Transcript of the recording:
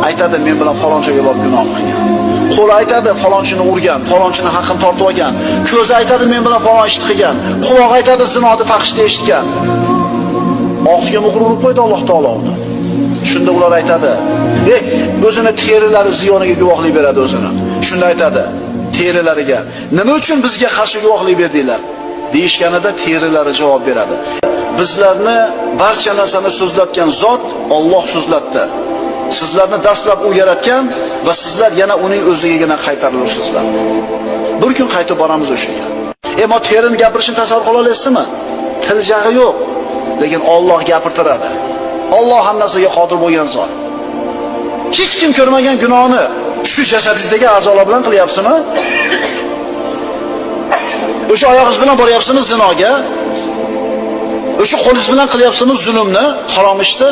aytadi men bilan falon joyga borib gunoh qilgan. Qo'l aytadi falonchini urgan, falonchini haqqini tortib olgan. Ko'z aytadi men bilan falon ish qilgan. Quloq aytadi zinoni fahshni eshitgan. Og'ziga muhr urib qo'ydi Alloh taolo uni. Shunda ular aytadi, o'zini terilari ziyoniga guvohlik beradi o'zini. Shunda aytadi terilariga, nima uchun bizga qarshi guvohlik berdinglar? Deyishganida terilari javob beradi. Bizlarni barcha narsani so'zlatgan zot Alloh so'zlatdi. Sizlarni dastlab u yaratgan va sizlar yana uning o'zligigina qaytarilibsizlar. Bir kun qaytib boramiz o'shaga. Ammo terini gapirishni tasavvur qila olasizmi? Tiljag'i yo'q, lekin Alloh gapirtiradi. Alloh ham narsaga qodir bo'lgan zot. Hech kim ko'rmagan gunohni shu jasadingizdagi a'zolar bilan qilyapsizmi? O'sha oyog'ingiz bilan boryapsizmi zinoga? O'sha qo'lingiz bilan qilyapsizmi zulmni, harom ishni?